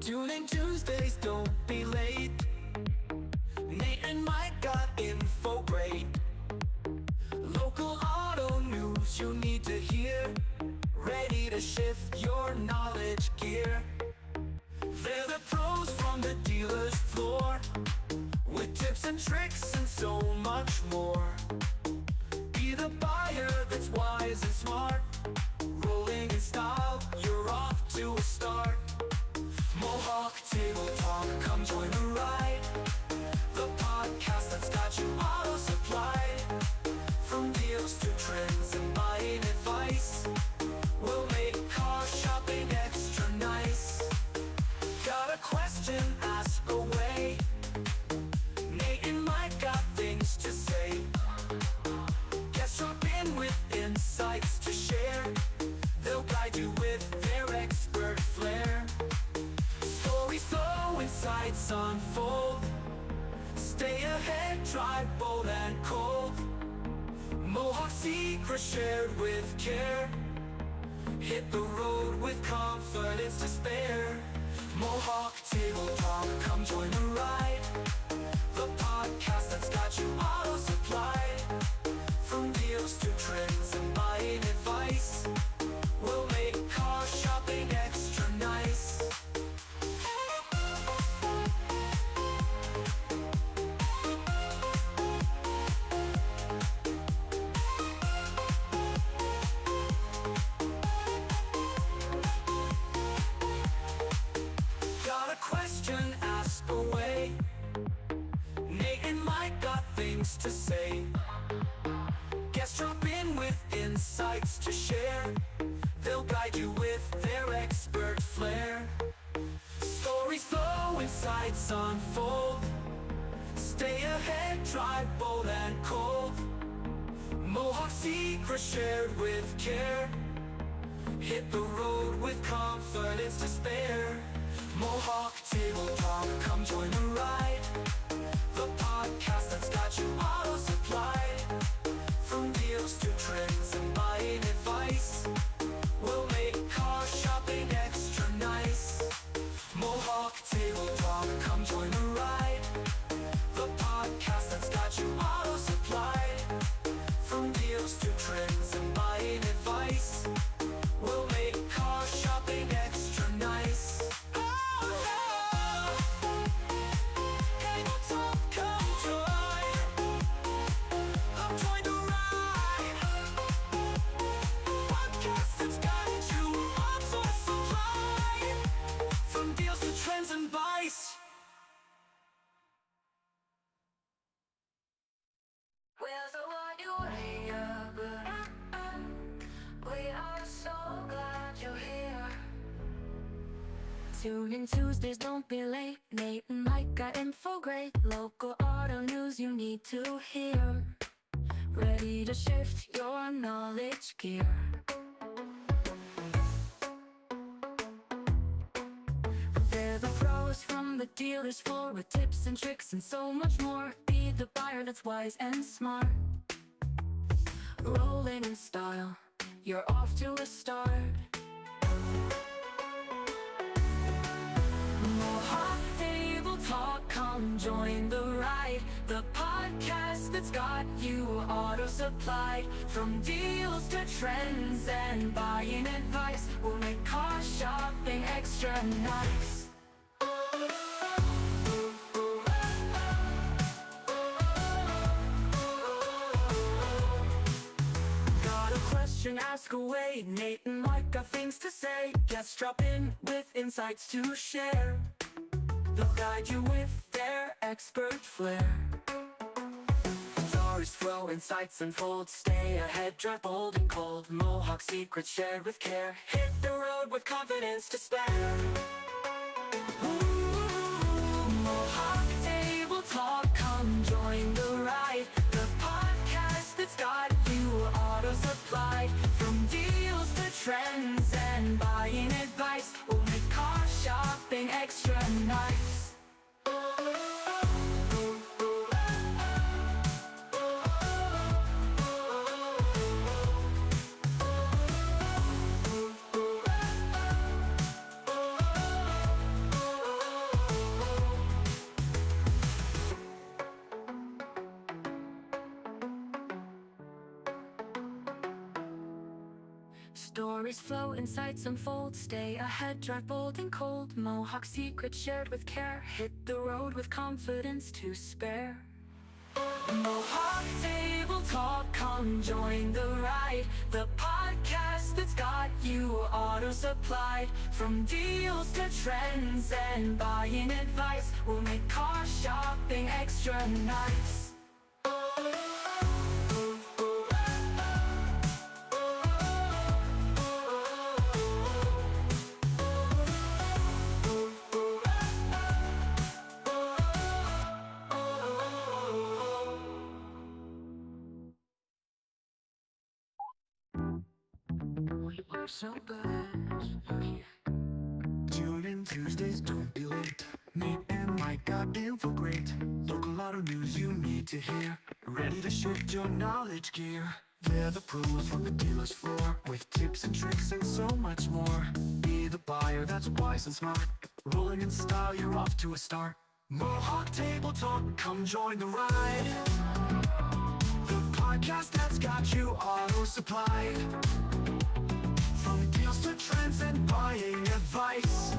Tuning Tuesdays, don't be late. Nate and Mike got info great. Local auto news you need to hear. Ready to shift your knowledge gear. They're the pros from the dealer's floor, with tips and tricks and so much more. Be the buyer that's wise and smart. Rolling in style, you're off to a start. Mohawk Table Talk, come join the ride. The podcast that's got you auto supplied. From deals to trends and buying advice, we'll make car shopping extra nice. Got a question? Ask away. Nate and Mike got things to say. Guest drop in with insights to share. They'll guide you with their expert flair. Stories flow, insights unfold. Stay ahead, drive bold and cold. Mohawk secrets shared with care. Hit the road with confidence to spare. Mohawk Table Talk, come join the ride. The podcast that's got you auto supplied. From deals to trends and buying advice, we'll make car shopping extra nice. Got a question? Ask away. Nate and Mike got things to say. Guests drop in with insights to share. They'll guide you with their expert flair. Stories flow, insights unfold. Stay ahead, drive bold and cold. Mohawk secrets shared with care. Hit the road with confidence to spare. Mohawk Table Talk, come join the ride. The podcast that's got you auto supplied. From deals to trends and buying advice, we'll make car shopping extra nice. Mohawk Table Talk, come join the ride. The podcast that's got you auto supplied. From deals to trends and buying advice, we'll make car shopping extra nice. Where's the one you way up? We are so glad you're here. Tune in Tuesdays, don't be late. Nate and Mike got info great. Local auto news you need to hear. Ready to shift your knowledge gear. They're the pros from the dealer's floor, with tips and tricks and so much more. Be the buyer that's wise and smart. Rolling in style, you're off to a start. Mohawk Table Talk, come join the ride. The podcast that's got you auto supplied. From deals to trends and buying advice, we'll make car shopping extra nice. Got a question? Ask away. Nate and Mike got things to say. Guests drop in with insights to share. They'll guide you with their expert flair. Stories flow, insights unfold. Stay ahead, drive bold and cold. Mohawk secrets shared with care. Hit the road with confidence to spare. Mohawk Table Talk, come join the ride. The podcast that's got you auto supplied. From deals to trends and buying advice, we'll make car shopping extra nice. Stories flow, insights unfold. Stay ahead, drive bold and cold. Mohawk secrets shared with care. Hit the road with confidence to spare. Mohawk Table Talk, come join the ride. The podcast that's got you auto supplied. From deals to trends and buying advice, we'll make car shopping extra nice. So bad. Tune in Tuesdays, don't be late. Nate and Mike got info great. Local auto news you need to hear. Ready to shift your knowledge gear. They're the pros from the dealer's floor, with tips and tricks and so much more. Be the buyer that's wise and smart. Rolling in style, you're off to a start. Mohawk Table Talk, come join the ride. The podcast that's got you auto supplied. From deals to trends and buying advice,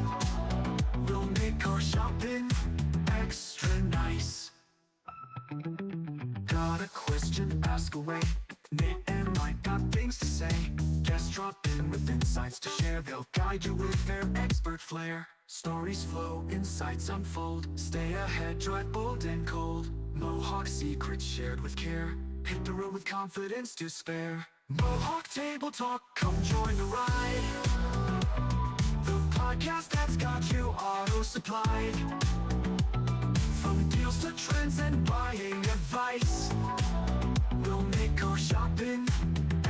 we'll make car shopping extra nice. Got a question? Ask away. Nate and Mike got things to say. Guests drop in with insights to share. They'll guide you with their expert flair. Stories flow, insights unfold. Stay ahead, drive bold and cold. Mohawk secrets shared with care. Hit the road with confidence to spare. Mohawk Table Talk, come join the ride. The podcast that's got you auto supplied. From deals to trends and buying advice, we'll make car shopping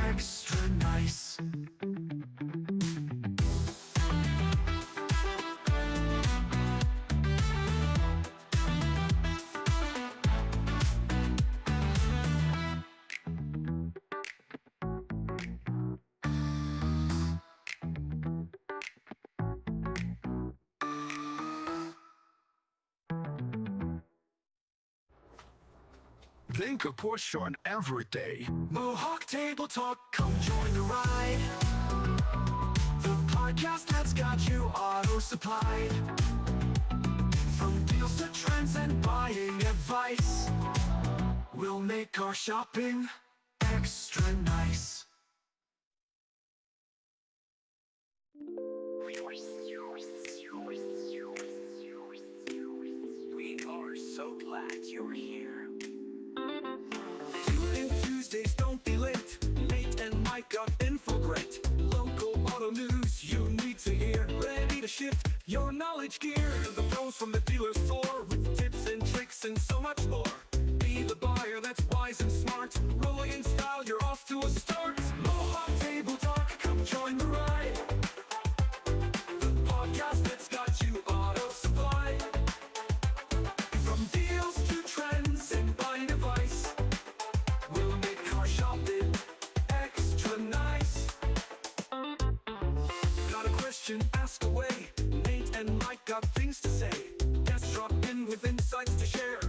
extra nice. Think of Porsche on every day. Mohawk Table Talk, come join the ride. The podcast that's got you auto supplied. From deals to trends and buying advice, we'll make car shopping extra nice. We are so glad you're here. Tune in Tuesdays, don't be late. Nate and Mike got info great. Local auto news you need to hear. Ready to shift your knowledge gear. The pros from the dealer's floor, with tips and tricks and so much more. Be the buyer that's wise and smart. Rolling in style, you're off to a start. Mohawk Table Talk, come join the ride. The podcast that's got you auto supplied. From deals to trends and buying advice, we'll make car shopping extra nice. Got a question? Ask away. Nate and Mike got things to say. Guests drop in with insights to share.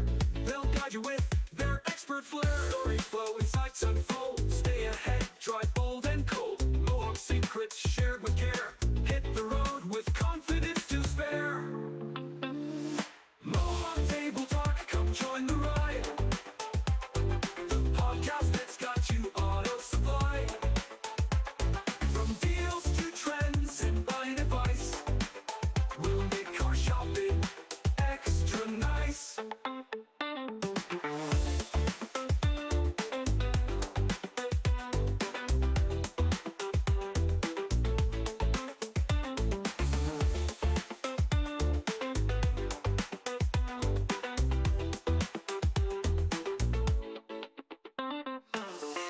They'll guide you with their expert flair. Story flow, insights unfold. Stay ahead, drive bold and cold. Mohawk secrets shared with care. Hit the road with confidence to spare. Mohawk Table Talk, come join the ride. The podcast that's got you auto supplied. From deals to trends and buying advice, we'll make car shopping extra nice.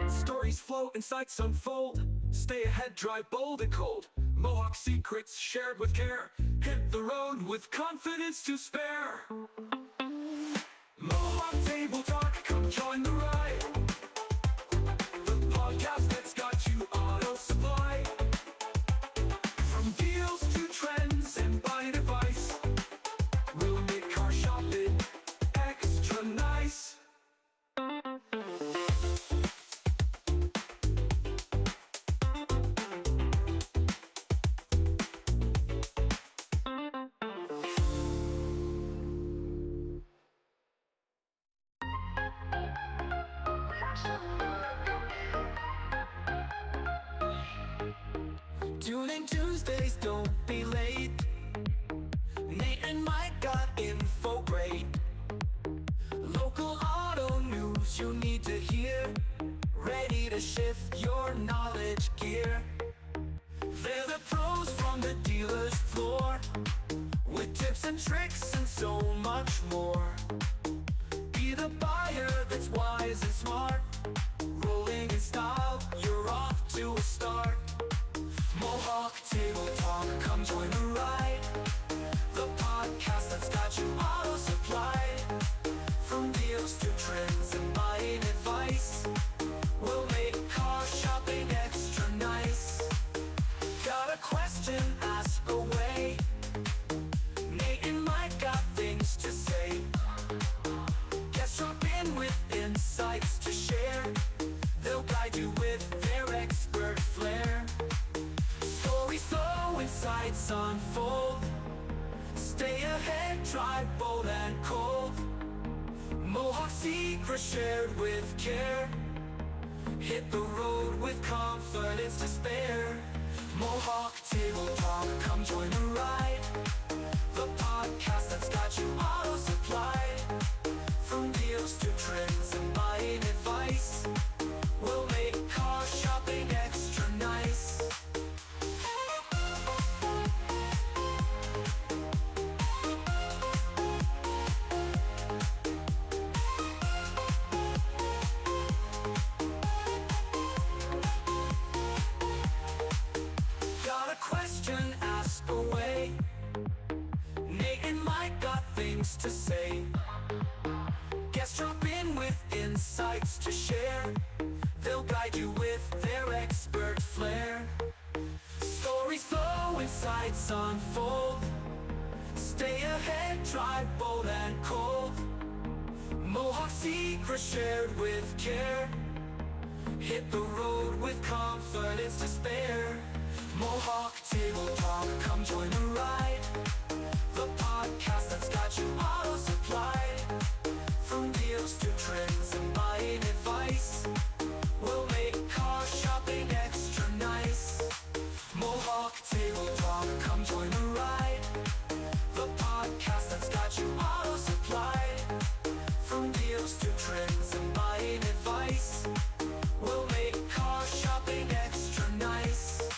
Stories flow, insights unfold. Stay ahead, drive bold and cold. Mohawk secrets shared with care. Hit the road with confidence to spare. Mohawk Table Talk, come join the ride. The podcast that's got you auto supply. From deals to trends and buying advice, we'll make car shopping extra nice. Tune in Tuesdays, don't be late. Nate and Mike got info great. Local auto news you need to hear. Ready to shift your knowledge gear. They're the pros from the dealer's floor, with tips and tricks and so much more. Be the buyer that's wise and smart. Rolling in style, you're off to a start. Mohawk Table Talk, come join the ride. The podcast that's got you auto supplied. From deals to trends and buying advice, we'll make car shopping extra nice. Got a question? Ask away. Nate and Mike got things to say. Guests drop in with insights to share. They'll guide you with their expert flair. Stories flow, insights unfold. Stay ahead, drive bold and cold. Mohawk secrets shared with care. Hit the road with confidence to spare. Mohawk Table Talk, come join the ride. The podcast that's got you auto supplied. From deals to trends and buying advice, we'll make car shopping extra nice. Got a question? Ask away. Nate and Mike got things to say. Guests drop in with insights to share. They'll guide you with their expert flair. Stories flow, insights unfold. Stay ahead, drive bold and cold. Mohawk secrets shared with care. Hit the road with confidence to spare. Mohawk Table Talk, come join the ride. The podcast that's got you auto supplied. From deals to trends and buying advice, we'll make car shopping extra nice. Mohawk Table Talk, come join the ride. The podcast that's got you auto supplied. From deals to trends and buying advice, we'll make car shopping extra nice.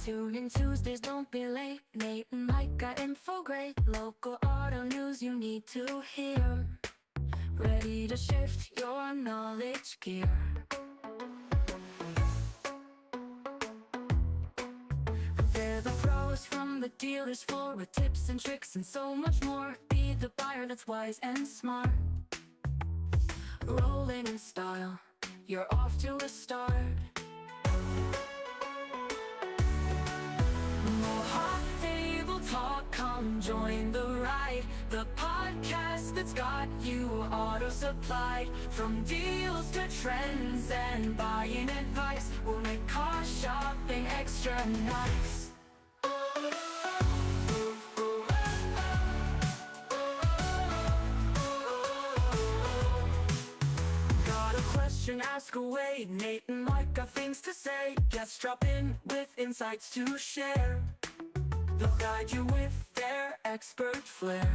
Tune in Tuesdays, don't be late. Nate and Mike got info great. Local auto news you need to hear. Ready to shift your knowledge gear. They're the pros from the dealer's floor, with tips and tricks and so much more. Be the buyer that's wise and smart. Rolling in style, you're off to a start. Mohawk Table Talk, come join the ride. The podcast that's got you auto supplied. From deals to trends and buying advice, we'll make car shopping extra nice. Got a question? Ask away. Nate and Mike got things to say. Guests drop in with insights to share. They'll guide you with their expert flair.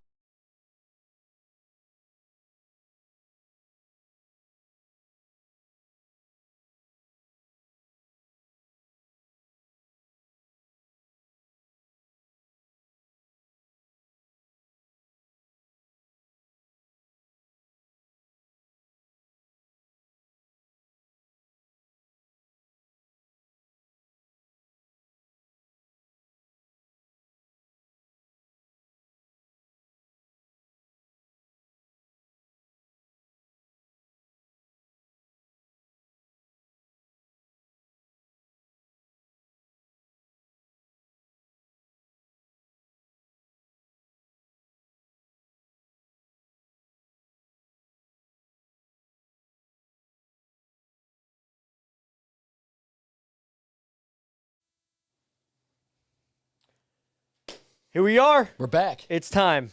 Here we are. We're back. It's time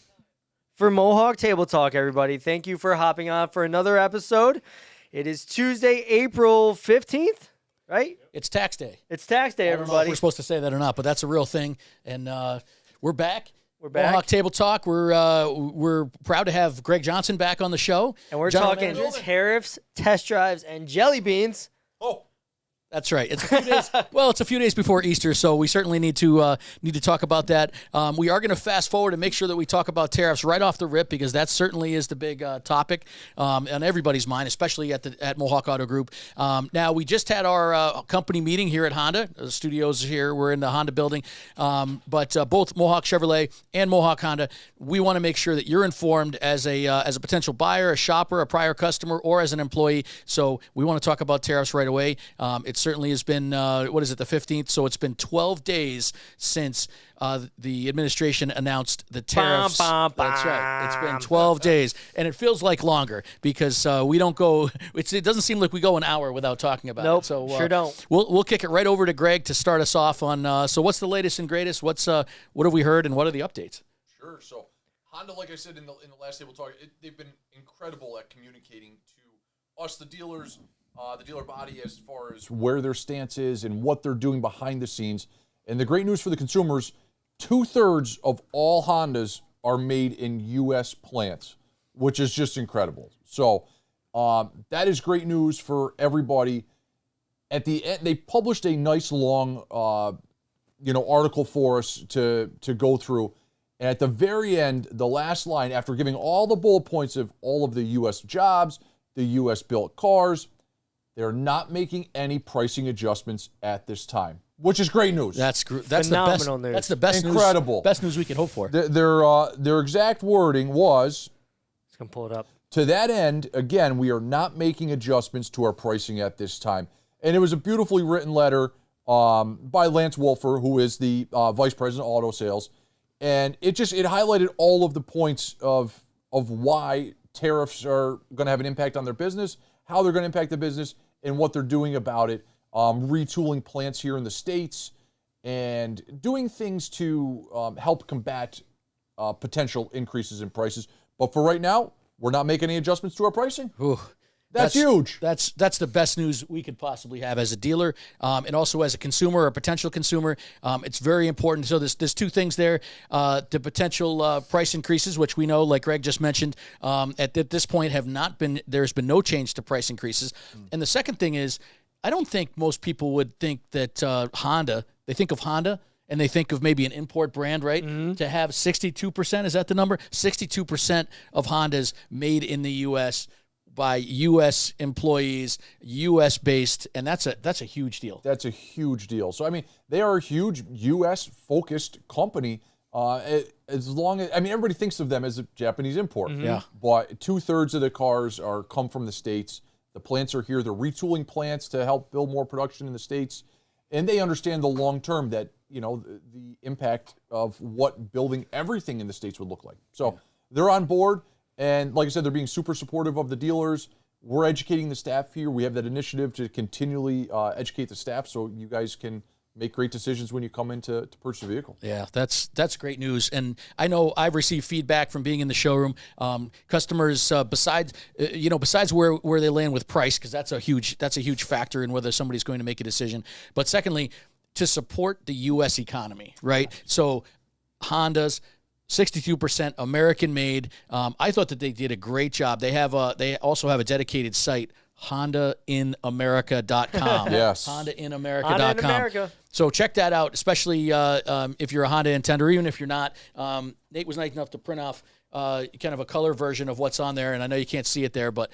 for Mohawk Table Talk, everybody. Thank you for hopping on for another episode. It is Tuesday, April 15th, right? It's tax day. It's tax day, I don't know if everybody. we're supposed to say that or not, but that's a real thing. And we're back. We're back. Mohawk Table Talk. We're proud to have Greg Johnson back on the show. And we're General talking Manager. tariffs, test drives, and Jellybeans. Oh, That's right. It's a few days. Well, it's a few days before Easter, so we certainly need to talk about that. We are going to fast forward and make sure that we talk about tariffs right off the rip, because that certainly is the big topic on everybody's mind, especially at Mohawk Auto Group. Now, we just had our company meeting here at Honda. The studios here. We're in the Honda building, but both Mohawk Chevrolet and Mohawk Honda, we want to make sure that you're informed as a potential buyer, a shopper, a prior customer, or as an employee. So we want to talk about tariffs right away. It certainly has been, the 15th? So it's been 12 days since the administration announced the tariffs. Bum, bum, That's right. It's been bum. 12 days, and it feels like longer because we don't go. It doesn't seem like we go an hour without talking about Nope, it. So sure don't. We'll kick it right over to Greg to start us off on. So what's the latest and greatest? What have we heard, and what are the updates? sure. So Honda, like I said in the last table talk, they've been incredible at communicating to us, the dealers, the dealer body, as far as where their stance is and what they're doing behind the scenes. And the great news for the consumers, 2/3 of all Hondas are made in U.S. plants, which is just incredible. So that is great news for everybody. At the end, they published a nice long, article for us to go through. And at the very end, the last line, after giving all the bullet points of all of the U.S. jobs, the U.S. built cars, they're not making any pricing adjustments at this time, which is great news. That's Phenomenal the best. news. That's the best Incredible. news. Best news we can hope for. Their exact wording was, Let's go pull it up. to that end, again, we are not making adjustments to our pricing at this time. And it was a beautifully written letter by Lance Wolfer, who is the Vice President of Auto Sales. And it highlighted all of the points of why tariffs are going to have an impact on their business, how they're going to impact the business, and what they're doing about it, retooling plants here in the States, and doing things to help combat potential increases in prices. But for right now, we're not making any adjustments to our pricing. Ooh, That's huge. That's the best news we could possibly have as a dealer, and also as a consumer or a potential consumer. It's very important. So there's two things there: the potential price increases, which we know, like Greg just mentioned, at this point have not been. There's been no change to price increases. And the second thing is, I don't think most people would think that Honda. They think of Honda, and they think of maybe an import brand, right? Mm-hmm. To have 62%, is that the number? 62% of Hondas made in the U.S. by U.S. employees, U.S.-based, and that's a huge deal. That's a huge deal. So, I mean, they are a huge U.S.-focused company. As long as, everybody thinks of them as a Japanese import. Mm-hmm. Yeah. But 2/3 of the cars come from the States. The plants are here. They're retooling plants to help build more production in the States. And they understand the long term that, the impact of what building everything in the States would look like. So they're on board. And like I said, they're being super supportive of the dealers. We're educating the staff here. We have that initiative to continually educate the staff so you guys can make great decisions when you come in to purchase a vehicle. Yeah, that's great news. And I know I've received feedback from being in the showroom. Customers, besides where they land with price, because that's a huge factor in whether somebody's going to make a decision. But secondly, to support the U.S. economy, right? So Honda's 62% American made. I thought that they did a great job. They also have a dedicated site, HondaInAmerica.com. Yes. HondaInAmerica.com. Honda in America. So check that out, especially if you're a Honda intender, even if you're not. Nate was nice enough to print off kind of a color version of what's on there, and I know you can't see it there, but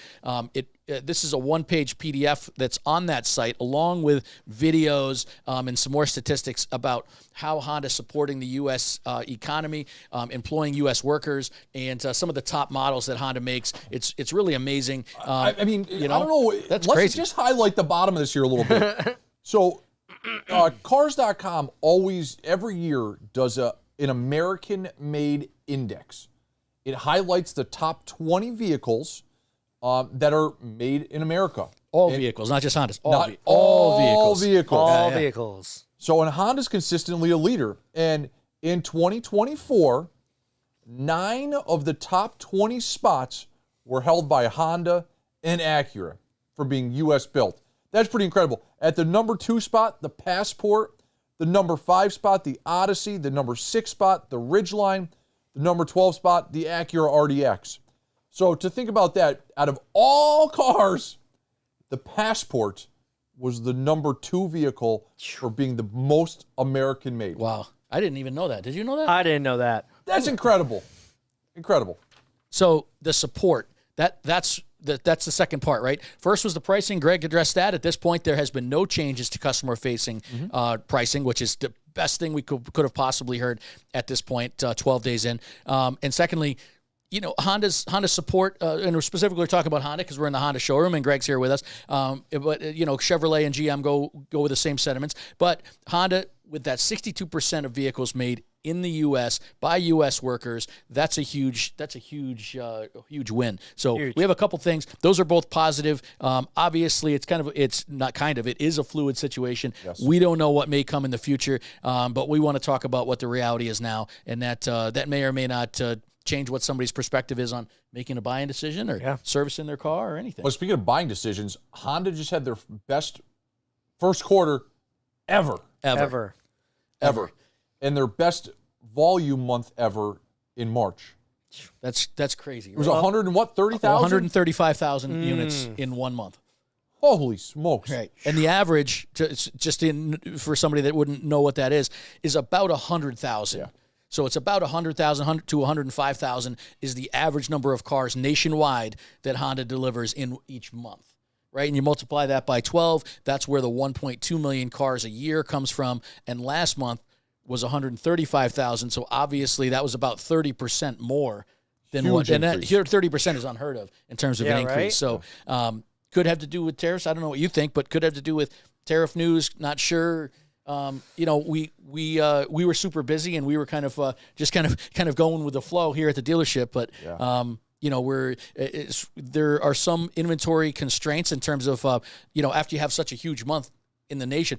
this is a one-page PDF that's on that site, along with videos and some more statistics about how Honda's supporting the U.S. Economy, employing U.S. workers, and some of the top models that Honda makes. It's really amazing. I don't know. That's Let's crazy. just highlight the bottom of this here a little bit. So, Cars.com always, every year, does an American-made index. It highlights the top 20 vehicles that are made in America. All vehicles, not just Hondas. Not All vehicles. vehicles. All Yeah. vehicles. So, and Honda's consistently a leader. And In 2024, 9 of the top 20 spots were held by Honda and Acura for being U.S. built. That's pretty incredible. At the number 2 spot, the Passport. The number 5 spot, the Odyssey. The number 6 spot, the Ridgeline. The number 12 spot, the Acura RDX. So to think about that, out of all cars, the Passport was the number 2 vehicle for being the most American made. Wow. I didn't even know that. Did you know that? I didn't know that. That's incredible. Incredible. So the support, that's the second part, right? First was the pricing. Greg addressed that. At this point, there has been no changes to customer-facing pricing, which is the best thing we could have possibly heard at this point, 12 days in. And secondly, Honda's support, and we're specifically talking about Honda because we're in the Honda showroom and Greg's here with us. But Chevrolet and GM go with the same sentiments. But Honda, with that 62% of vehicles made in the U.S. by U.S. workers, that's a huge win. So we have a couple things. Those are both positive. Obviously, it is a fluid situation. Yes. We don't know what may come in the future, but we want to talk about what the reality is now, and that may or may not change what somebody's perspective is on making a buying decision or servicing their car or anything. Well, speaking of buying decisions, Honda just had their best first quarter ever. And their best volume month ever in March. That's crazy. It was 30,000? 135,000 units in 1 month. Holy smokes. Right. And the average, for somebody that wouldn't know what that is about 100,000. Yeah. So it's about 100,000 to 105,000 is the average number of cars nationwide that Honda delivers in each month. Right, and you multiply that by 12, that's where the 1.2 million cars a year comes from. And last month was 135,000, so obviously that was about 30% more than Huge increase. Here 30% is unheard of in terms of an increase. Right? So could have to do with tariffs. I don't know what you think, but could have to do with tariff news. Not sure. We were super busy and we were kind of going with the flow here at the dealership, but. There are some inventory constraints in terms of, after you have such a huge month in the nation,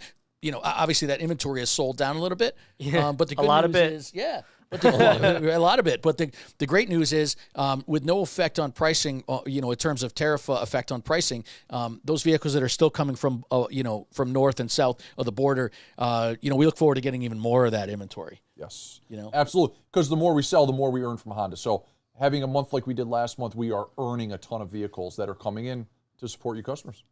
obviously that inventory is sold down a little bit. Yeah, but the good news is, but a lot of it. But the great news is, with no effect on pricing, in terms of tariff effect on pricing, those vehicles that are still coming from north and south of the border, we look forward to getting even more of that inventory. Yes. Absolutely. Because the more we sell, the more we earn from Honda. So having a month like we did last month, we are earning a ton of vehicles that are coming in to support you customers.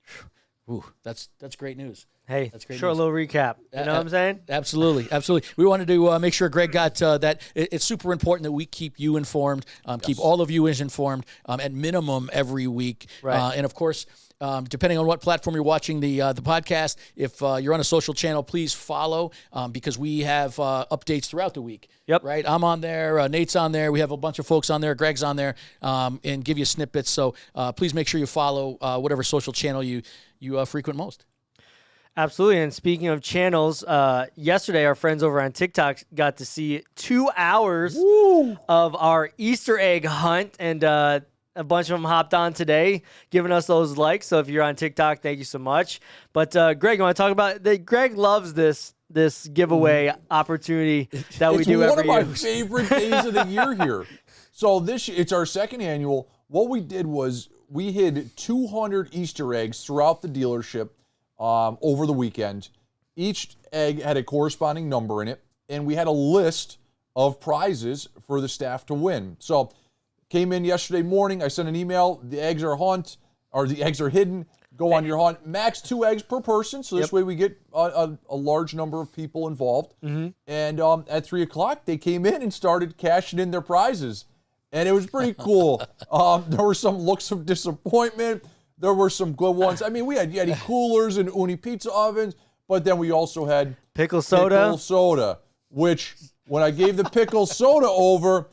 Ooh, that's great news. Hey, that's great short news. little recap. You know what I'm saying? Absolutely. We wanted to make sure Greg got that. It's super important that we keep you informed, keep all of you informed at minimum every week. Right. And of course, depending on what platform you're watching the podcast, if you're on a social channel, please follow because we have updates throughout the week. Yep. Right. I'm on there. Nate's on there. We have a bunch of folks on there. Greg's on there, and give you snippets. So please make sure you follow whatever social channel you frequent most. Absolutely. And speaking of channels, yesterday our friends over on TikTok got to see 2 hours of our Easter egg hunt, and a bunch of them hopped on today, giving us those likes. So if you're on TikTok, thank you so much. But Greg, you want to talk about Greg loves this giveaway opportunity that we do every year. It's one of my favorite days of the year here. So it's our second annual. What we did was we hid 200 Easter eggs throughout the dealership over the weekend. Each egg had a corresponding number in it, and we had a list of prizes for the staff to win. So came in yesterday morning. I sent an email. The eggs are hidden. Go on your hunt. Max 2 eggs per person. So this way we get a large number of people involved. Mm-hmm. And at 3 o'clock, they came in and started cashing in their prizes. And it was pretty cool. There were some looks of disappointment. There were some good ones. I mean, we had Yeti coolers and Uni pizza ovens, but then we also had pickle soda, which when I gave the pickle soda over,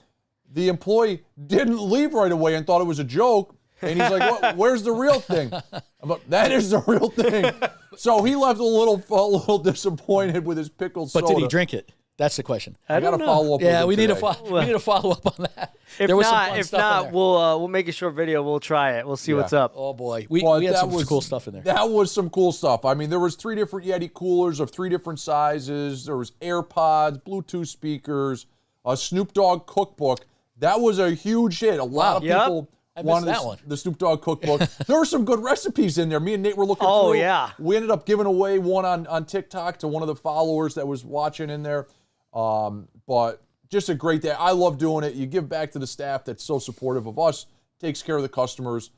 the employee didn't leave right away and thought it was a joke. And he's like, where's the real thing? I'm like, that is the real thing. So he left a little disappointed with his pickle soda. But did he drink it? That's the question. I got to follow up. Yeah, with we him need today. we need to follow up on that. If there was some not, fun if stuff in not, there. we'll make a short video. We'll try it. We'll see what's up. Oh boy, But we had that some was- cool stuff in there. That was some cool stuff. I mean, there was 3 different Yeti coolers of 3 different sizes. There was AirPods, Bluetooth speakers, a Snoop Dogg cookbook. That was a huge hit. A lot of Yep. people I missed wanted that one. the Snoop Dogg cookbook. There were some good recipes in there. Me and Nate were looking Oh, through. yeah. We ended up giving away one on TikTok to one of the followers that was watching in there. But just a great day. I love doing it. You give back to the staff that's so supportive of us, takes care of the customers.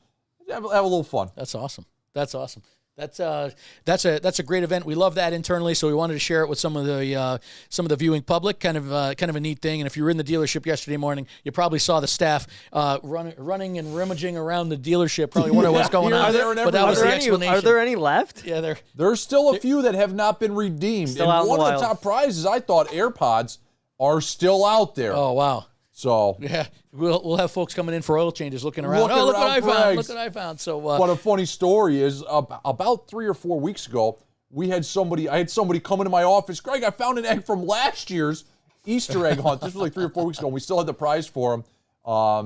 Have a little fun. That's awesome. That's awesome. That's a great event. We love that internally, so we wanted to share it with some of the viewing public. Kind of a neat thing. And if you were in the dealership yesterday morning, you probably saw the staff running and rummaging around the dealership, probably wondering what's going on. there and But that was the Are explanation. there any left? Yeah, There's still a few that have not been redeemed. Still out and in one the of the wild. top prizes, I thought AirPods are still out there. Oh wow. So, Yeah, we'll have folks coming in for oil changes, looking around. Looking Oh, look what around I for found! eggs. Look what I found! So, but a funny story is about 3 or 4 weeks ago, I had somebody come into my office. Greg, I found an egg from last year's Easter egg hunt. This was like 3 or 4 weeks ago. And we still had the prize for them.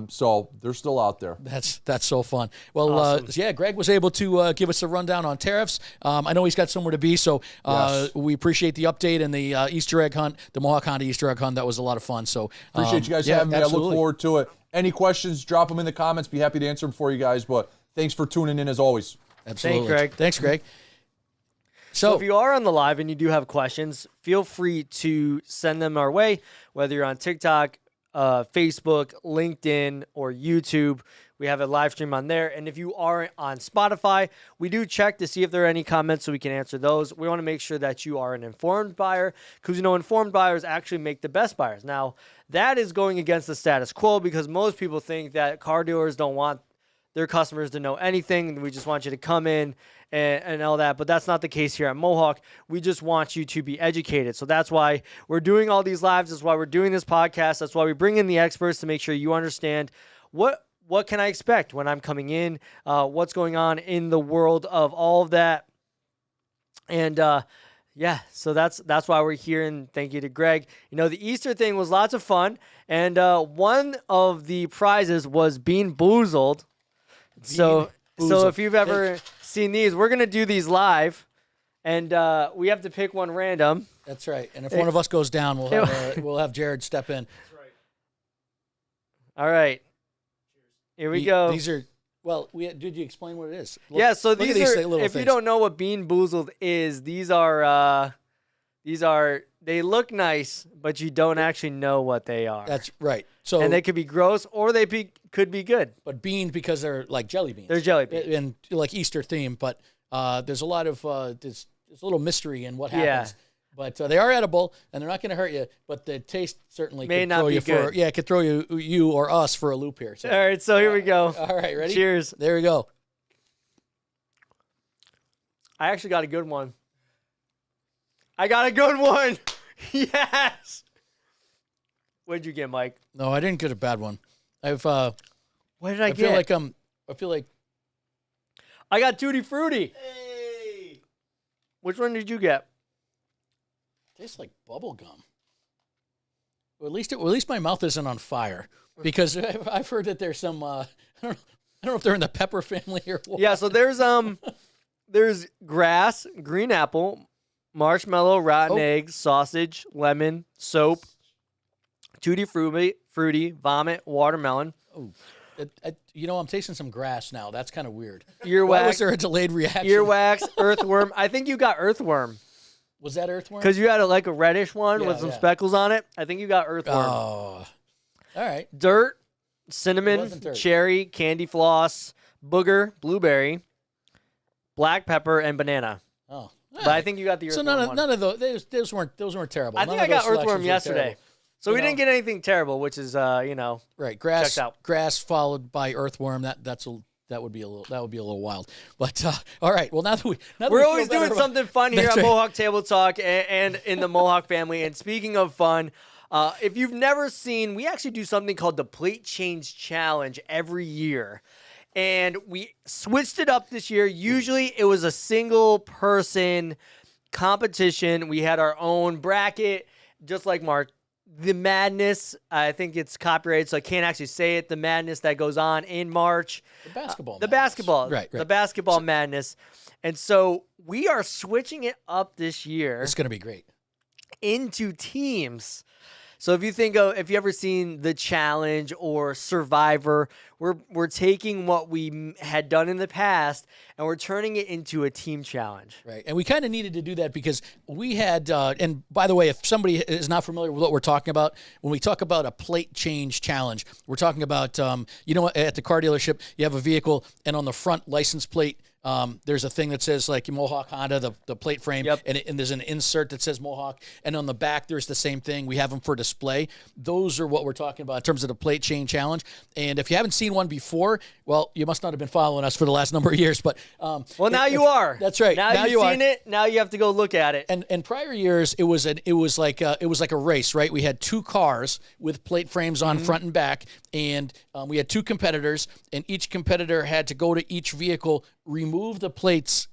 So they're still out there. that's so fun. Well, yeah, Greg was able to give us a rundown on tariffs. I know he's got somewhere to be, so Yes. we appreciate the update and the Easter egg hunt, the Mohawk Honda Easter egg hunt. That was a lot of fun. So Appreciate you guys yeah, having me. I absolutely. look forward to it. Any questions, drop them in the comments. Be happy to answer them for you guys. But thanks for tuning in as always. Absolutely. Greg. Thanks, Greg. So So, if you are on the live and you do have questions, feel free to send them our way, whether you're on TikTok, Facebook, LinkedIn, or YouTube. We have a live stream on there. And if you are on Spotify, we do check to see if there are any comments so we can answer those. We want to make sure that you are an informed buyer because, informed buyers actually make the best buyers. Now, that is going against the status quo because most people think that car dealers don't want their customers to know anything. We just want you to come in and all that. But that's not the case here at Mohawk. We just want you to be educated. So that's why we're doing all these lives. That's why we're doing this podcast. That's why we bring in the experts to make sure you understand what can I expect when I'm coming in, what's going on in the world of all of that. And yeah, so that's why we're here, and thank you to Greg. The Easter thing was lots of fun, and one of the prizes was Bean Boozled. So if you've ever seen these, we're gonna do these live, and we have to pick one random. that's right. And if one of us goes down, we'll have Jared step in. All right, here we go. These are did you explain what it is? Yeah, so look at these are, little if you things. don't know what Bean Boozled is, these are, they look nice, but you don't actually know what they are. That's right. So and they could be gross or could be good. but beans because they're like jelly beans. They're jelly beans. And like Easter theme, but there's a lot of there's a little mystery in what Yeah. happens. But they are edible and they're not going to hurt you. But the taste certainly May could not throw be you good. it could throw you or us for a loop here. So. All right, so here we go. All right, ready? Cheers. There we go. I actually got a good one. I got a good one. Yes. What'd you get, Mike? No, I didn't get a bad one. What did I I get? feel like I got Tutti Frutti. Hey. Which one did you get? it tastes like bubble gum. Well, at least my mouth isn't on fire because I've heard that there's some I don't know if they're in the pepper family or what. Yeah, so there's grass, green apple, marshmallow, rotten eggs, sausage, lemon, soap, Tutti Frutti, vomit, watermelon. Oh, I'm tasting some grass now. That's kind of weird. Why Earwax, was there a delayed reaction? earwax, earthworm. I think you got earthworm Was that earthworm? because you had a reddish one with some yeah. speckles on it. I think you got earthworm. Oh, all right. Dirt, It cinnamon, wasn't dirt. cherry, candy floss, booger, blueberry, black pepper, and banana. Oh, But I think you got the so earthworm one. none of those weren't terrible. I None think of I got those earthworm selections were yesterday. terrible. So we didn't get anything terrible, which is Right, grass. Checked out. Grass followed by earthworm. That would be a little wild. But all right. Well, now that we we're feel always better doing about- something fun here That's at right. Mohawk Table Talk and in the Mohawk family. And speaking of fun, if you've never seen, we actually do something called the Plate Change Challenge every year. And we switched it up this year. Usually it was a single person competition. We had our own bracket. just like March, the madness, I think it's copyrighted, so I can't actually say it. The madness that goes on in March. The basketball. The madness. basketball. Right. The basketball madness. And so we are switching it up this year It's going to be great. into teams. So if you ever seen The Challenge or Survivor, we're taking what we had done in the past and we're turning it into a team challenge. Right. And we kind of needed to do that because we had, and by the way, if somebody is not familiar with what we're talking about, when we talk about a plate change challenge, we're talking about, at the car dealership, you have a vehicle and on the front license plate, there's a thing that says like Mohawk Honda, the plate frame, Yep. and there's an insert that says Mohawk, and on the back there's the same thing. We have them for display. Those are what we're talking about in terms of the plate chain challenge. And if you haven't seen one before, well, you must not have been following us for the last number of years. But Well, now you are. That's right. Now you've seen it. Now you have to go look at it. And prior years, it was like a race, right? We had two cars with plate frames on front and back, and we had two competitors, and each competitor had to go to each vehicle, remove the plate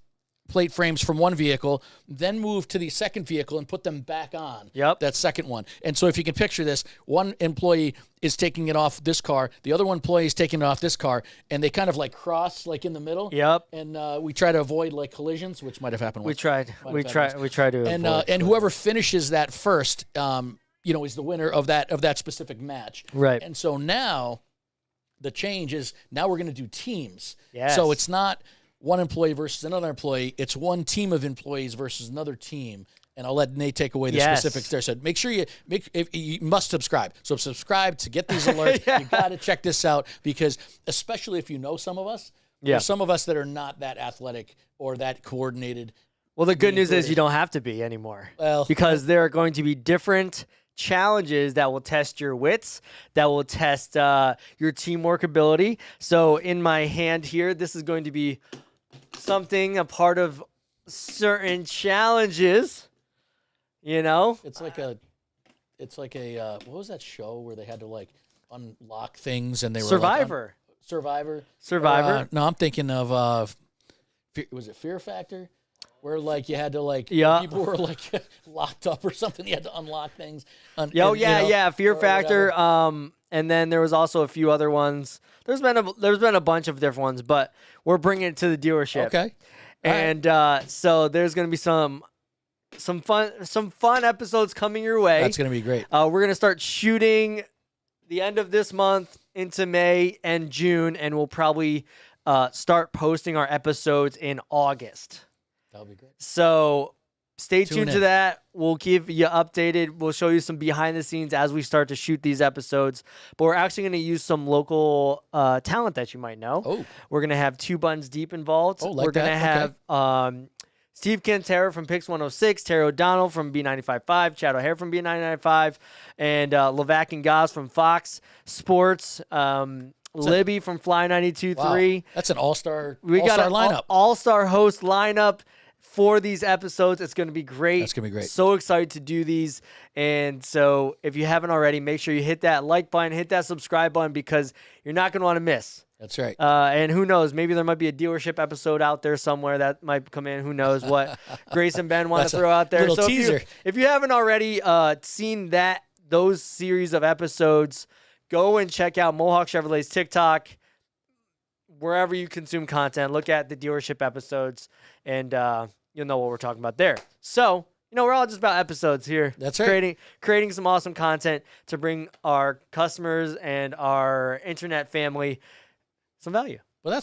frames from one vehicle, then move to the second vehicle and put them back on. Yep. That second one. And so if you can picture this, one employee is taking it off this car, the other one employee is taking it off this car, and they kind of like cross like in the middle. Yep. And we try to avoid like collisions, which might have happened. We tried to. And avoid and whoever finishes that first, is the winner of that specific match. Right. And so now, the change is now we're going to do teams. Yes. So it's not one employee versus another employee. It's one team of employees versus another team. And I'll let Nate take away the specifics there. So make sure you must subscribe. So subscribe to get these alerts. You got to check this out because especially if you know some of us, there's some of us that are not that athletic or that coordinated. Well, the good news is you don't have to be anymore. Well, because there are going to be different challenges that will test your wits, that will test your teamwork ability. So in my hand here, this is going to be a part of certain challenges. It's like a what was that show where they had to like unlock things and they were Survivor. Survivor. No, I'm thinking of was it Fear Factor? Where like you had to like people were like locked up or something. You had to unlock things. Fear Factor. And then there was also a few other ones. There's been a bunch of different ones, but we're bringing it to the dealership. Okay. And so there's gonna be some fun episodes coming your way. That's gonna be great. We're gonna start shooting the end of this month into May and June, and we'll probably start posting our episodes in August. That'll be great. So stay tuned to in. that. We'll keep you updated. We'll show you some behind the scenes as we start to shoot these episodes. But we're actually going to use some local talent that you might know. Oh. We're going to have Two Buns Deep involved. Oh, like we're going to have Steve Cantera from Pix 106, Terry O'Donnell from B95.5, Chad O'Hare from B99.5, and Levac and Goss from Fox Sports. Libby from Fly 92.3. Wow. That's an all-star lineup. lineup. All-star host lineup for these episodes. It's going to be great. That's going to be great. So excited to do these. And so if you haven't already, make sure you hit that like button, hit that subscribe button because you're not going to want to miss. That's right. And who knows? Maybe there might be a dealership episode out there somewhere that might come in. Who knows what Grace and Ben want to throw out there. Little teaser. If you haven't already seen those series of episodes, go and check out Mohawk Chevrolet's TikTok, wherever you consume content. Look at the dealership episodes, and you'll know what we're talking about there. So, we're all just about episodes here. That's right. Creating some awesome content to bring our customers and our internet family some value. Well,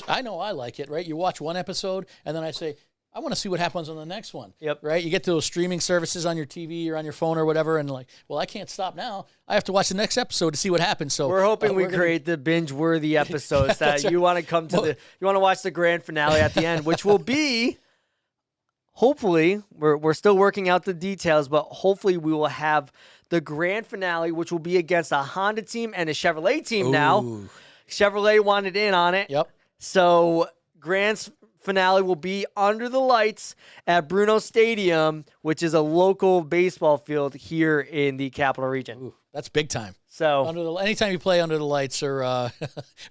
I know I like it, right? You watch one episode, and then I say, I want to see what happens on the next one. Yep. Right? You get to those streaming services on your TV or on your phone or whatever, and like, well, I can't stop now. I have to watch the next episode to see what happens. So we're hoping we create the binge-worthy episodes that you want to come to you want to watch the grand finale at the end, which will be, hopefully, we're still working out the details, but hopefully we will have the grand finale, which will be against a Honda team and a Chevrolet team now. Chevrolet wanted in on it. Yep. So grand finale will be under the lights at Bruno Stadium, which is a local baseball field here in the Capital Region. Ooh, that's big time. So Anytime you play Under the Lights or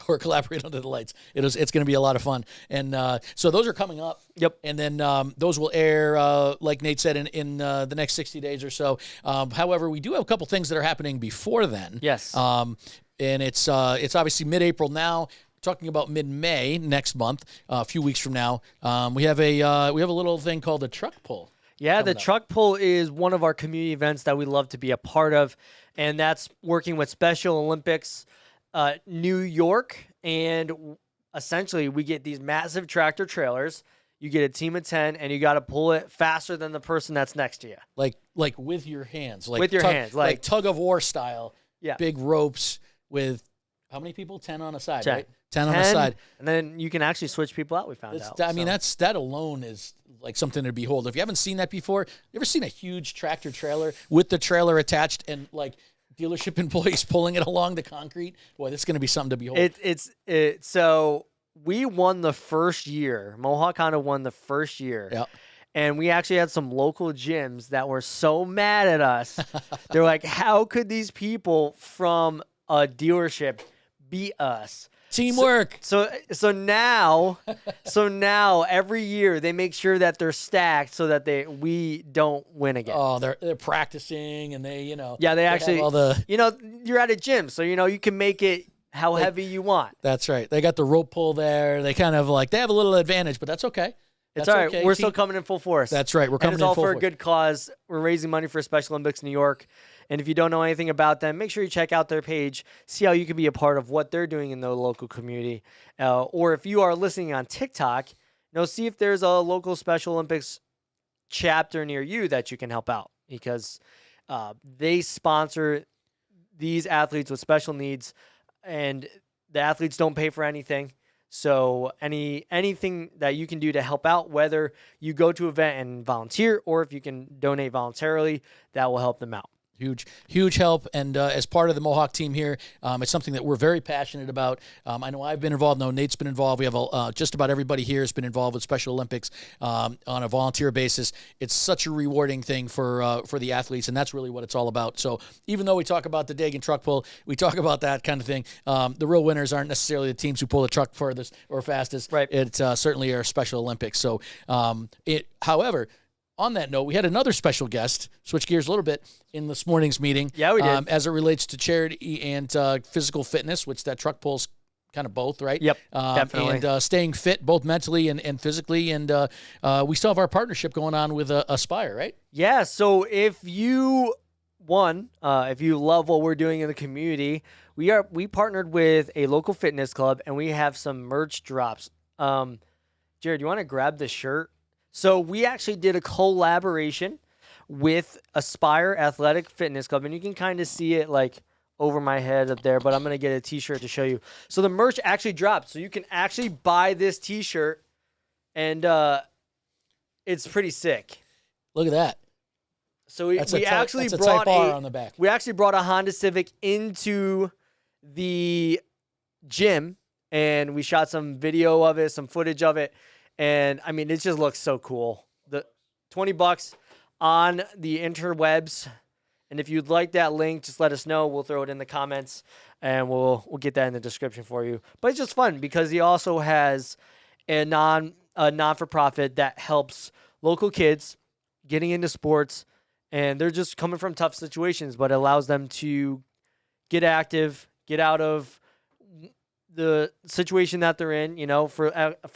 or collaborate Under the Lights, it's going to be a lot of fun. And so those are coming up. Yep. And then those will air, like Nate said, in the next 60 days or so. However, we do have a couple things that are happening before then. Yes. And it's obviously mid-April now. Talking about mid-May next month, a few weeks from now, we have a little thing called the truck pull. Yeah, the truck pull is one of our community events that we love to be a part of, and that's working with Special Olympics New York. And essentially, we get these massive tractor trailers. You get a team of 10, and you got to pull it faster than the person that's next to you. Like with your hands. Like with your hands. Like tug of war style. Yeah. Big ropes with how many people? 10 on a side, 10. right? 10 on a side. And then you can actually switch people out, we found out. I mean, that alone is like something to behold. If you haven't seen that before, you ever seen a huge tractor trailer with the trailer attached and like dealership employees pulling it along the concrete? Boy, this is going to be something to behold. So we won the first year. Mohawk Honda won the first year. Yep. And we actually had some local gyms that were so mad at us. They're like, how could these people from a dealership beat us? Teamwork. So now every year they make sure that they're stacked so that we don't win again. Oh, they're practicing and they they actually all the you're at a gym, so you can make it how heavy you want. That's right. They got the rope pull there. They kind of they have a little advantage, but that's okay. It's all right. Okay. We're still coming in full force. That's right. We're coming in full force. And it's all for a good cause. We're raising money for Special Olympics New York. And if you don't know anything about them, make sure you check out their page, see how you can be a part of what they're doing in the local community. Or if you are listening on TikTok, see if there's a local Special Olympics chapter near you that you can help out, because they sponsor these athletes with special needs, and the athletes don't pay for anything. So anything that you can do to help out, whether you go to an event and volunteer or if you can donate voluntarily, that will help them out. Huge help. And as part of the Mohawk team here, it's something that we're very passionate about. I know I've been involved. No, Nate's been involved. We have just about everybody here has been involved with Special Olympics on a volunteer basis. It's such a rewarding thing for the athletes, and that's really what it's all about. So even though we talk about the Dagan truck pull, we talk about that kind of thing. The real winners aren't necessarily the teams who pull the truck furthest or fastest. Right. It's certainly our Special Olympics. So however, on that note, we had another special guest, switch gears a little bit, in this morning's meeting. Yeah, we did. As it relates to charity and physical fitness, which that truck pulls kind of both, right? Yep, definitely. And staying fit, both mentally and physically. And we still have our partnership going on with Aspire, right? Yeah, so if you love what we're doing in the community, we partnered with a local fitness club, and we have some merch drops. Jared, you want to grab the shirt? So we actually did a collaboration with Aspire Athletic Fitness Club, and you can kind of see it like over my head up there, but I'm going to get a t-shirt to show you. So the merch actually dropped, so you can actually buy this t-shirt, and it's pretty sick. Look at that. So we actually that's brought a Type R on the back. We actually brought a Honda Civic into the gym, and we shot some video of it, some footage of it. And I mean, it just looks so cool. The $20 on the interwebs. And if you'd like that link, just let us know. We'll throw it in the comments, and we'll get that in the description for you. But it's just fun because he also has a non-for-profit that helps local kids getting into sports, and they're just coming from tough situations, but it allows them to get active, get out of the situation that they're in, for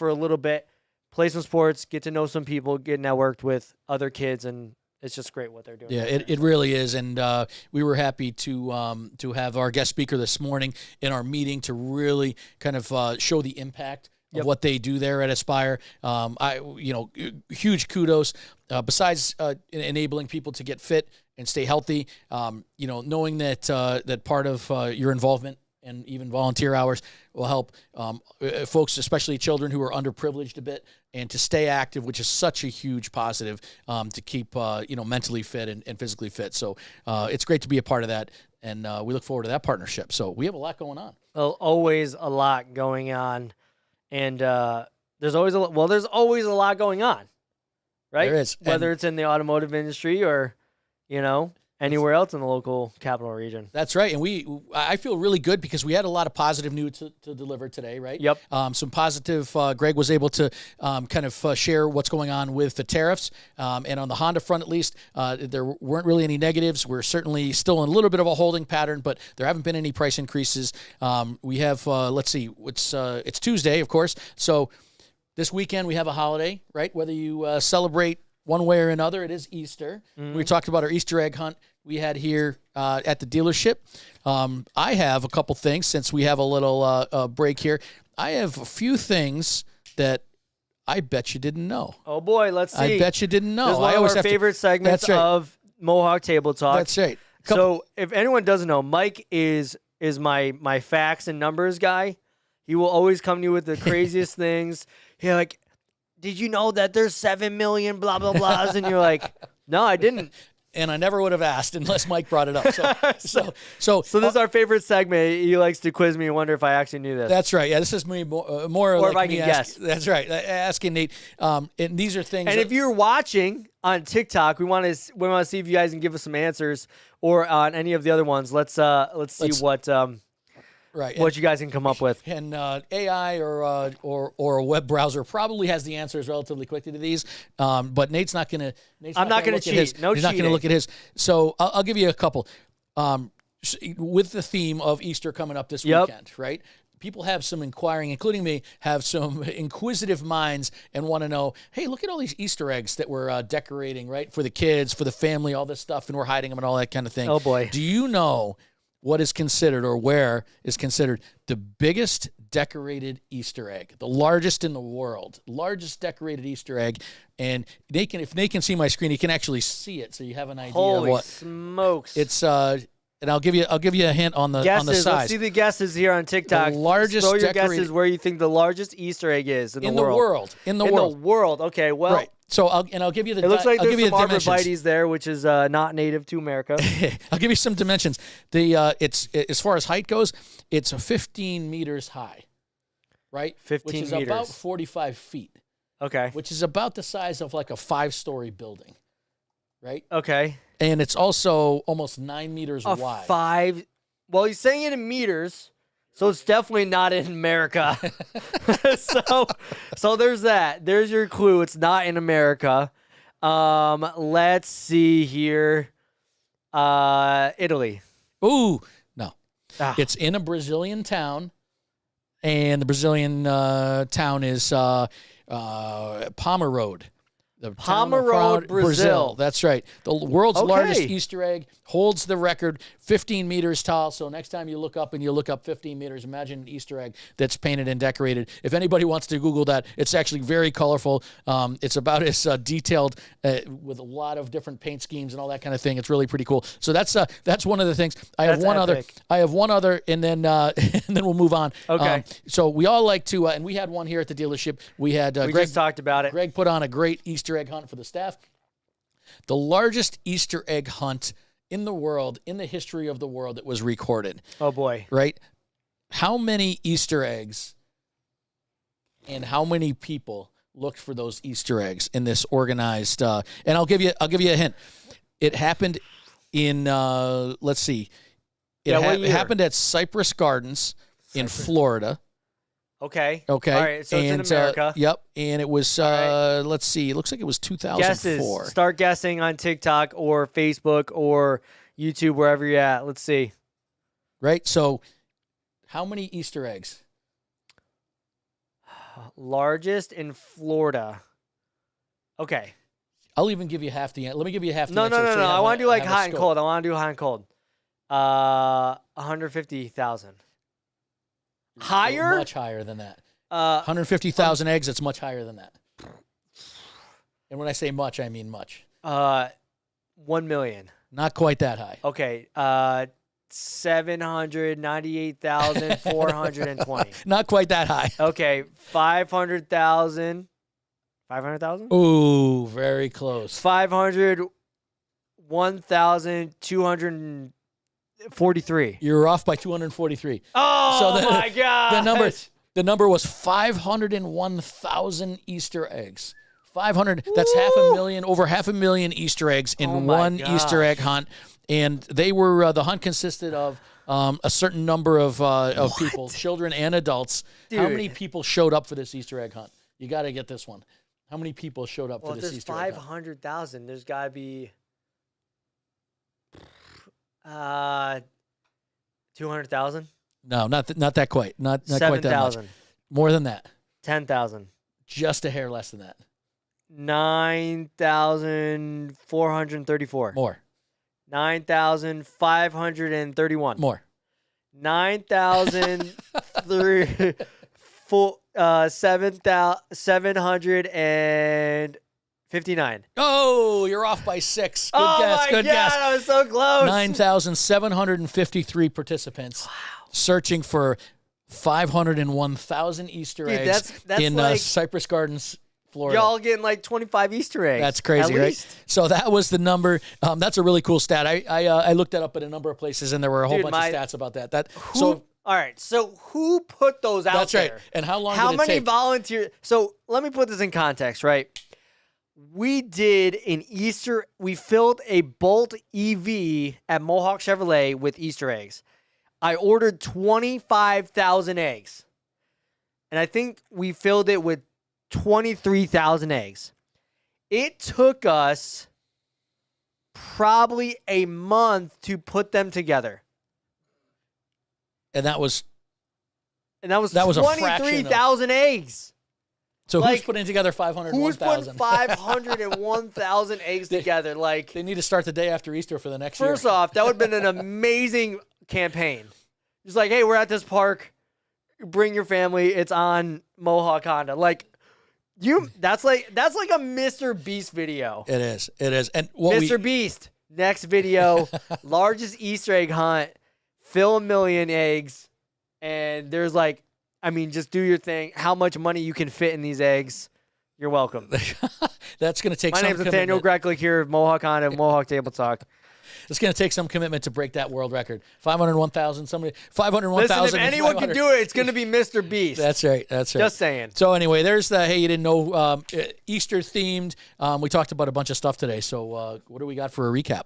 a little bit. Play some sports, get to know some people, get networked with other kids, and it's just great what they're doing. Yeah, it really is, and we were happy to have our guest speaker this morning in our meeting to really kind of show the impact of what they do there at Aspire. Huge kudos. Besides enabling people to get fit and stay healthy, knowing that part of your involvement and even volunteer hours will help folks, especially children who are underprivileged a bit, and to stay active, which is such a huge positive to keep mentally fit and physically fit. So it's great to be a part of that, and we look forward to that partnership. So we have a lot going on. Well, always a lot going on, and there's always a lot going on, right? There is, whether it's in the automotive industry or anywhere else in the local capital region. That's right, and I feel really good because we had a lot of positive news to deliver today, right? Yep. Some positive. Greg was able to kind of share what's going on with the tariffs, and on the Honda front, at least, there weren't really any negatives. We're certainly still in a little bit of a holding pattern, but there haven't been any price increases. We have, let's see, it's Tuesday, of course, so this weekend we have a holiday, right? Whether you celebrate one way or another, it is Easter. We talked about our Easter egg hunt we had here at the dealership. I have a couple things since we have a little break here. I have a few things that I bet you didn't know. Oh boy, let's see. I bet you didn't know. This is one of our favorite segments of Mohawk Table Talk. That's right. So if anyone doesn't know, Mike is my facts and numbers guy. He will always come to you with the craziest things. He's like, did you know that there's 7 million blah, blah, blahs? And you're like, no, I didn't. And I never would have asked unless Mike brought it up. So this is our favorite segment. He likes to quiz me and wonder if I actually knew this. That's right. Yeah, this is me more or like if I me can guess. That's right. Asking Nate. And these are things. And if you're watching on TikTok, we want to see if you guys can give us some answers, or on any of the other ones. Let's see what you guys can come up with. And AI or a web browser probably has the answers relatively quickly to these. But Nate's not going to. I'm not going to cheat. No He's not going to look at his. So I'll give you a couple. With the theme of Easter coming up this weekend, right? People have some inquiring, including me, have some inquisitive minds and want to know, hey, look at all these Easter eggs that we're decorating, right? For the kids, for the family, all this stuff, and we're hiding them and all that kind of thing. Oh, boy. Do you know what is considered, or where is considered, the biggest decorated Easter egg, the largest in the world, largest decorated Easter egg? And if Nate can see my screen, he can actually see it, so you have an idea of what. Smokes! It's and I'll give you a hint on the guesses. On the size. Let's see the guesses here on TikTok. The largest throw your guesses where you think the largest Easter egg is in the world. In the world. Okay, well. Right. So I'll give you the. It looks like I'll there's give you some the dimensions. arborvitaes there, which is not native to America. I'll give you some dimensions. It's as far as height goes, it's 15 meters high, right? 15 which is meters. about 45 feet. Okay. Which is about the size of like a 5-story building, right? Okay. And it's also almost 9 meters wide. Well, he's saying it in meters, so it's definitely not in America. so there's that. There's your clue. It's not in America. Let's see here. Italy. Ooh, no. It's in a Brazilian town, and the Brazilian town is Pomerode. The Pomerode, Brazil. That's right. The world's largest Easter egg, holds the record, 15 meters tall. So next time you look up 15 meters, imagine an Easter egg that's painted and decorated. If anybody wants to Google that, it's actually very colorful. It's about as detailed with a lot of different paint schemes and all that kind of thing. It's really pretty cool. So that's one of the things. I have one other, and then we'll move on. Okay. So we all like to, and we had one here at the dealership. We had we Greg just talked about it. Greg put on a great Easter egg hunt for the staff. The largest Easter egg hunt in the world, in the history of the world, that was recorded. Oh boy. Right? How many Easter eggs and how many people looked for those Easter eggs in this organized and I'll give you a hint. It happened in let's see. It happened at Cypress Gardens in Florida. Okay. All right. So it's in America. Yep. And it was, let's see, it looks like it was 2004. Guesses. Start guessing on TikTok or Facebook or YouTube, wherever you're at. Let's see. Right. So how many Easter eggs? Largest in Florida. Okay. I'll even give you half the answer. Let me give you half the answer. No. I want to do like hot and cold. 150,000. Higher? Much higher than that. 150,000 eggs, it's much higher than that. And when I say much, I mean much. 1 million. Not quite that high. Okay. 798,420. Not quite that high. Okay. 500,000. 500,000? Ooh, very close. 501,243. You're off by 243. Oh, so my God. The number was 501,000 Easter eggs. 500. That's 500,000, over 500,000 Easter eggs in Oh my one Easter egg gosh. hunt, and they were the hunt consisted of a certain number of people, children and adults. How Dude. many people showed up for this Easter egg hunt? You got to get this one. How many people showed up Well, for if this there's Easter egg hunt? 500,000, there's got to be 200,000, No, not that quite. Not quite that much. 7,000, More than that. 10,000, Just a hair less than that. 9,434, More. 9,531, More. 759. Oh, you're off by 6. Good Oh guess. my Good God, guess. I was so close. 9,753 participants searching for 501,000 Easter Dude, eggs that's in like- Cypress Gardens, Florida. Y'all getting like 25 Easter eggs. That's crazy, at right? least. So that was the number. That's a really cool stat. I looked that up at a number of places, and there were a whole Dude, bunch of stats about that. All right, so who put those out That's there? right. And how long How did it many take? volunteers? So let me put this in context, right? We did an Easter, we filled a Bolt EV at Mohawk Chevrolet with Easter eggs. I ordered 25,000 eggs. And I think we filled it with 23,000 eggs. It took us probably a month to put them together. And that was And that was a fraction of- 23,000 eggs. so. Like, who's putting together Who's putting 501,000? 501,000 eggs together? Like, They need to start the day after Easter for the next year. first off, that would have been an amazing campaign. Just like, hey, we're at this park. Bring your family. It's on Mohawk Honda. Like, that's like a Mr. Beast video. It is. And what Mr. Beast, next video, largest Easter egg hunt, fill 1 million eggs, and there's like, I mean, just do your thing. How much money you can fit in these eggs? You're welcome. that's going to take My some name's Nathaniel commitment. Grecklick here of Mohawk Honda, Mohawk Table Talk. It's going to take some commitment to break that world record. 501,000. Somebody 501,000. Listen, if anyone can do it, it's going to be Mr. Beast. That's right. That's right. Just saying. So anyway, there's the hey, you didn't know Easter themed. We talked about a bunch of stuff today. So what do we got for a recap?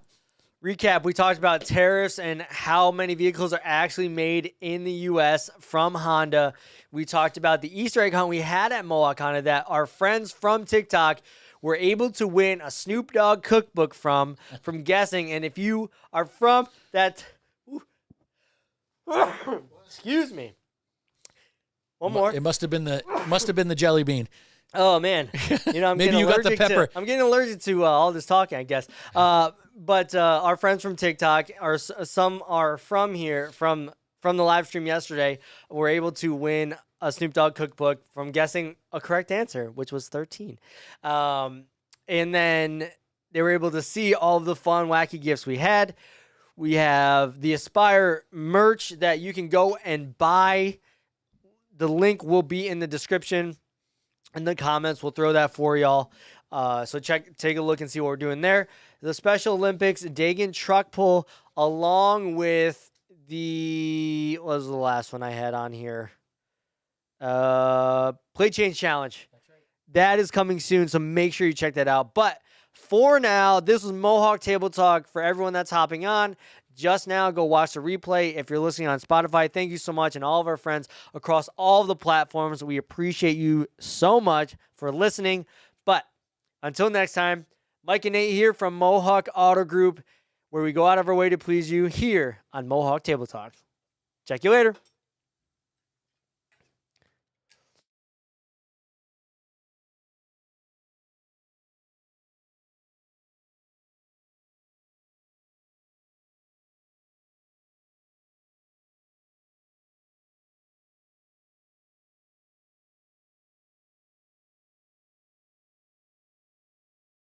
Recap, we talked about tariffs and how many vehicles are actually made in the U.S. from Honda. We talked about the Easter egg hunt we had at Mohawk Honda that our friends from TikTok were able to win a Snoop Dogg cookbook from guessing. And if you are from that... Excuse me. One more. It must have been the jelly bean. Oh man, I'm Maybe getting you got the allergic pepper. I'm getting allergic to all this talking, I guess. But our friends from TikTok some are from here from the live stream yesterday. Were able to win a Snoop Dogg cookbook from guessing a correct answer, which was 13. And then they were able to see all of the fun, wacky gifts we had. We have the Aspire merch that you can go and buy. The link will be in the description. In the comments, we'll throw that for y'all. So take a look and see what we're doing there. The Special Olympics Dagan truck pull, along with what was the last one I had on here? Plate Change Challenge. That's right. That is coming soon, so make sure you check that out. But for now, this was Mohawk Table Talk for everyone that's hopping on. Just now, go watch the replay. If you're listening on Spotify, thank you so much. And all of our friends across all of the platforms, we appreciate you so much for listening. But until next time, Mike and Nate here from Mohawk Auto Group, where we go out of our way to please you here on Mohawk Table Talk. Check you later.